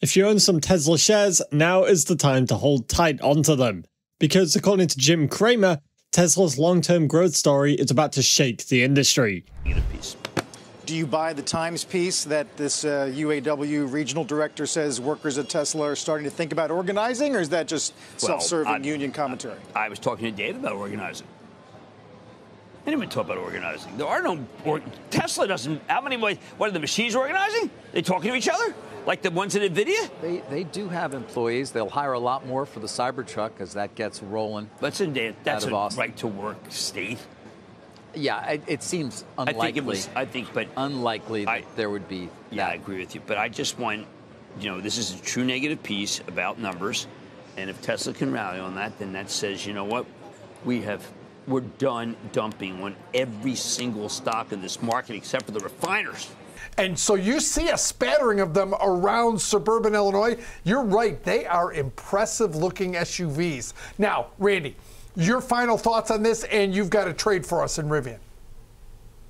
If you own some Tesla shares, now is the time to hold tight onto them. Because according to Jim Cramer, Tesla's long-term growth story is about to shake the industry. Do you buy the Times piece that this UAW regional director says workers at Tesla are starting to think about organizing, or is that just self-serving union commentary? I was talking to Dave about organizing. Anyone talk about organizing? There are no... Tesla doesn't... How many... What are the machines organizing? They talking to each other? Like the ones at NVIDIA? They do have employees. They'll hire a lot more for the Cybertruck as that gets rolling. That's a right-to-work state. Yeah, it seems unlikely. Unlikely that there would be that. Yeah, I agree with you. But I just want... this is a true negative piece about numbers. And if Tesla can rally on that, then that says, you know what? We're done dumping on every single stock in this market except for the refiners. And so you see a spattering of them around suburban Illinois. You're right. They are impressive-looking SUVs. Now, Randy, your final thoughts on this, and you've got a trade for us in Rivian.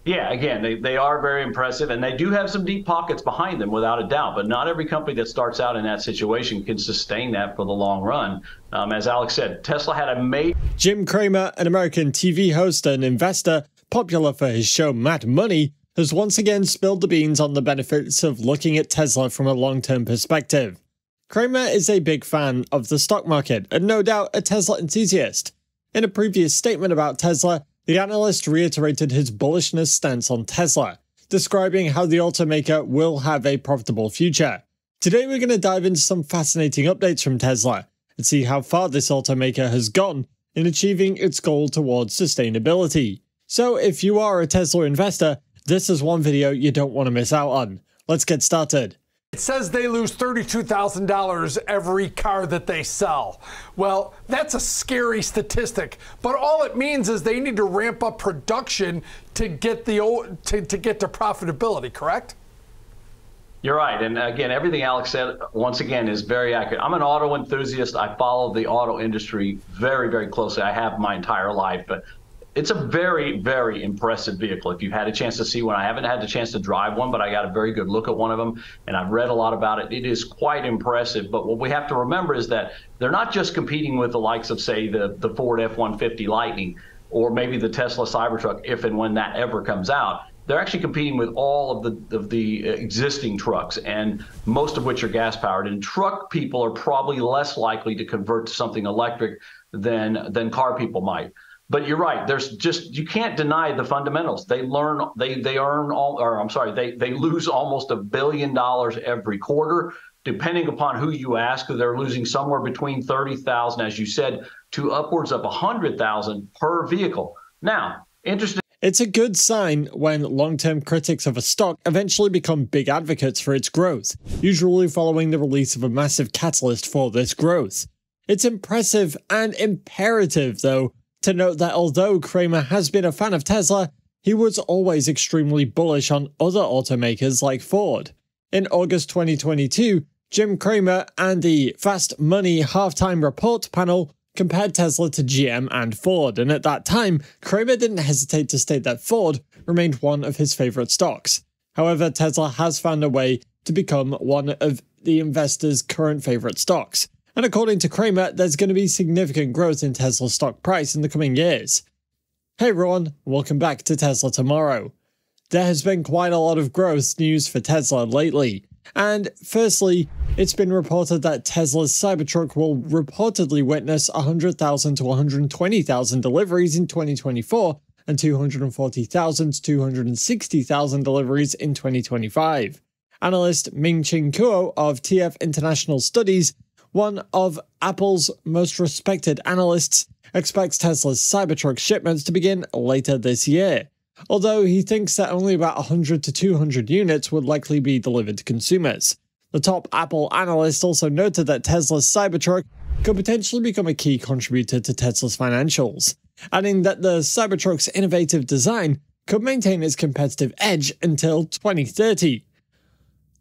Yeah, again, they are very impressive, and they do have some deep pockets behind them, without a doubt. But not every company that starts out in that situation can sustain that for the long run. As Alex said, Tesla had a major... Jim Cramer, an American TV host and investor, popular for his show Mad Money, has once again spilled the beans on the benefits of looking at Tesla from a long-term perspective. Cramer is a big fan of the stock market, and no doubt a Tesla enthusiast. In a previous statement about Tesla, the analyst reiterated his bullishness stance on Tesla, describing how the automaker will have a profitable future. Today we're going to dive into some fascinating updates from Tesla and see how far this automaker has gone in achieving its goal towards sustainability. So if you are a Tesla investor, this is one video you don't want to miss out on. Let's get started. It says they lose $32,000 every car that they sell. Well, that's a scary statistic, but all it means is they need to ramp up production to get to profitability, correct? You're right. And again, everything Alex said, once again, is very accurate. I'm an auto enthusiast. I follow the auto industry very, very closely. I have my entire life, but it's a very, very impressive vehicle. If you've had a chance to see one, I haven't had the chance to drive one, but I got a very good look at one of them, and I've read a lot about it. It is quite impressive. But what we have to remember is that they're not just competing with the likes of, say, the Ford F-150 Lightning or maybe the Tesla Cybertruck, if and when that ever comes out. They're actually competing with all of the existing trucks, and most of which are gas-powered. And truck people are probably less likely to convert to something electric than car people might. But you're right. You can't deny the fundamentals. They lose almost $1 billion every quarter, depending upon who you ask. They're losing somewhere between 30,000, as you said, to upwards of 100,000 per vehicle. Now, interesting. It's a good sign when long-term critics of a stock eventually become big advocates for its growth, usually following the release of a massive catalyst for this growth. It's impressive and imperative, though, to note that although Cramer has been a fan of Tesla, he was always extremely bullish on other automakers like Ford. In August 2022, Jim Cramer and the Fast Money Halftime Report panel compared Tesla to GM and Ford, and at that time, Cramer didn't hesitate to state that Ford remained one of his favorite stocks. However, Tesla has found a way to become one of the investors' current favorite stocks. And according to Cramer, there's going to be significant growth in Tesla's stock price in the coming years. Hey everyone, welcome back to Tesla Tomorrow. There has been quite a lot of growth news for Tesla lately. And firstly, it's been reported that Tesla's Cybertruck will reportedly witness 100,000 to 120,000 deliveries in 2024 and 240,000 to 260,000 deliveries in 2025. Analyst Ming-Ching Kuo of TF International Studies, one of Apple's most respected analysts, expects Tesla's Cybertruck shipments to begin later this year, although he thinks that only about 100 to 200 units would likely be delivered to consumers. The top Apple analyst also noted that Tesla's Cybertruck could potentially become a key contributor to Tesla's financials, adding that the Cybertruck's innovative design could maintain its competitive edge until 2030.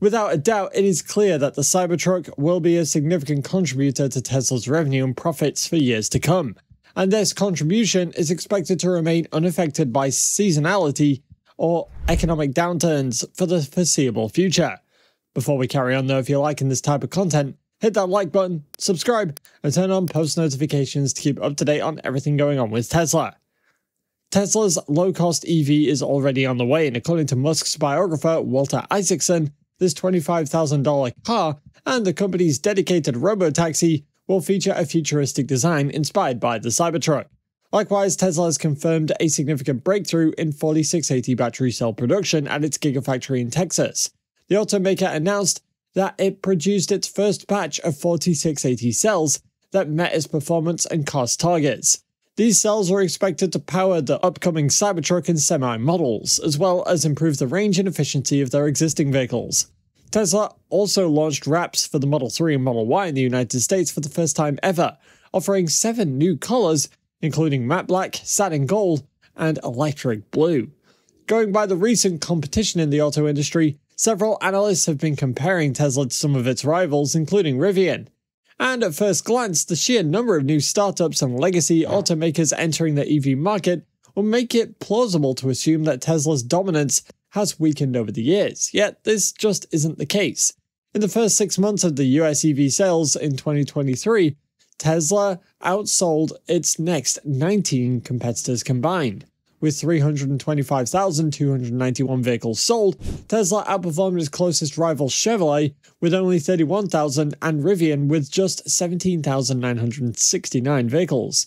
Without a doubt, it is clear that the Cybertruck will be a significant contributor to Tesla's revenue and profits for years to come, and this contribution is expected to remain unaffected by seasonality or economic downturns for the foreseeable future. Before we carry on though, if you're liking this type of content, hit that like button, subscribe, and turn on post notifications to keep up to date on everything going on with Tesla. Tesla's low-cost EV is already on the way, and according to Musk's biographer, Walter Isaacson, this $25,000 car and the company's dedicated robotaxi will feature a futuristic design inspired by the Cybertruck. Likewise, Tesla has confirmed a significant breakthrough in 4680 battery cell production at its Gigafactory in Texas. The automaker announced that it produced its first batch of 4680 cells that met its performance and cost targets. These cells are expected to power the upcoming Cybertruck and Semi models, as well as improve the range and efficiency of their existing vehicles. Tesla also launched wraps for the Model 3 and Model Y in the United States for the first time ever, offering 7 new colors, including matte black, satin gold, and electric blue. Going by the recent competition in the auto industry, several analysts have been comparing Tesla to some of its rivals, including Rivian. And at first glance, the sheer number of new startups and legacy automakers entering the EV market will make it plausible to assume that Tesla's dominance has weakened over the years, yet this just isn't the case. In the first 6 months of the US EV sales in 2023, Tesla outsold its next 19 competitors combined. With 325,291 vehicles sold, Tesla outperformed its closest rival Chevrolet with only 31,000 and Rivian with just 17,969 vehicles.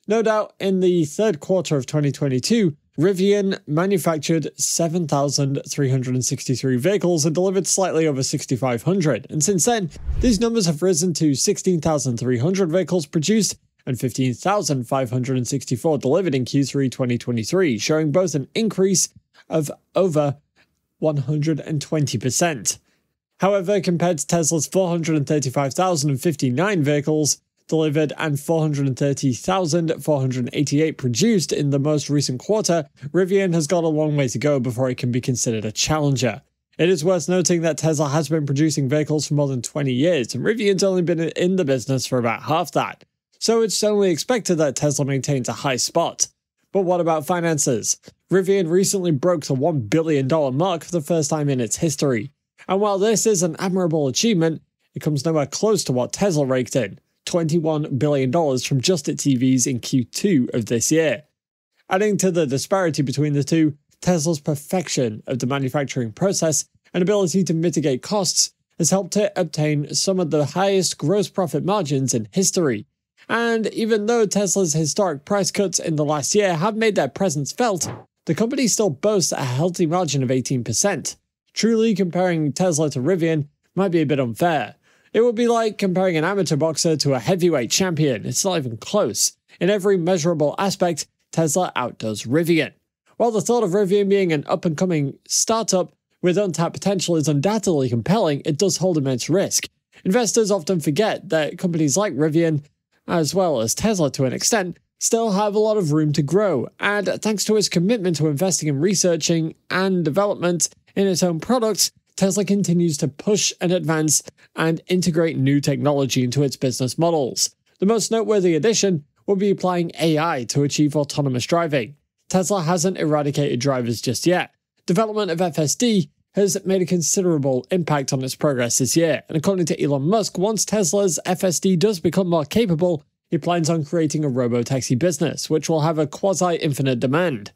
No doubt, in the third quarter of 2022, Rivian manufactured 7,363 vehicles and delivered slightly over 6,500, and since then, these numbers have risen to 16,300 vehicles produced and 15,564 delivered in Q3 2023, showing both an increase of over 120%. However, compared to Tesla's 435,059 vehicles delivered and 430,488 produced in the most recent quarter, Rivian has got a long way to go before it can be considered a challenger. It is worth noting that Tesla has been producing vehicles for more than 20 years, and Rivian's only been in the business for about half that. So it's only expected that Tesla maintains a high spot. But what about finances? Rivian recently broke the $1 billion mark for the first time in its history. And while this is an admirable achievement, it comes nowhere close to what Tesla raked in, $21 billion from just its EVs in Q2 of this year. Adding to the disparity between the two, Tesla's perfection of the manufacturing process and ability to mitigate costs has helped it obtain some of the highest gross profit margins in history. And even though Tesla's historic price cuts in the last year have made their presence felt, the company still boasts a healthy margin of 18%. Truly comparing Tesla to Rivian might be a bit unfair. It would be like comparing an amateur boxer to a heavyweight champion. It's not even close. In every measurable aspect, Tesla outdoes Rivian. While the thought of Rivian being an up-and-coming startup with untapped potential is undoubtedly compelling, it does hold immense risk. Investors often forget that companies like Rivian, as well as Tesla to an extent, still have a lot of room to grow, and thanks to its commitment to investing in researching and development in its own products, Tesla continues to push and advance and integrate new technology into its business models. The most noteworthy addition would be applying AI to achieve autonomous driving. Tesla hasn't eradicated drivers just yet. Development of FSD has made a considerable impact on its progress this year, and according to Elon Musk, once Tesla's FSD does become more capable, he plans on creating a robotaxi business, which will have a quasi-infinite demand.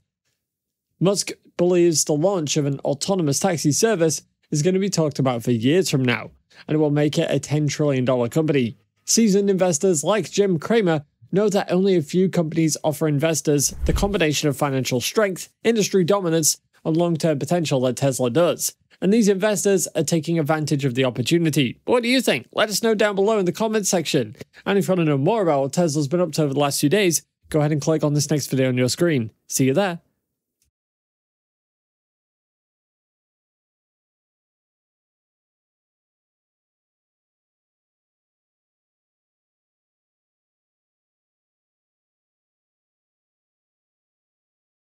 Musk believes the launch of an autonomous taxi service is going to be talked about for years from now, and it will make it a $10 trillion company. Seasoned investors like Jim Cramer know that only a few companies offer investors the combination of financial strength, industry dominance, and long-term potential that Tesla does. And these investors are taking advantage of the opportunity. What do you think? Let us know down below in the comments section. And if you want to know more about what Tesla's been up to over the last few days, go ahead and click on this next video on your screen. See you there.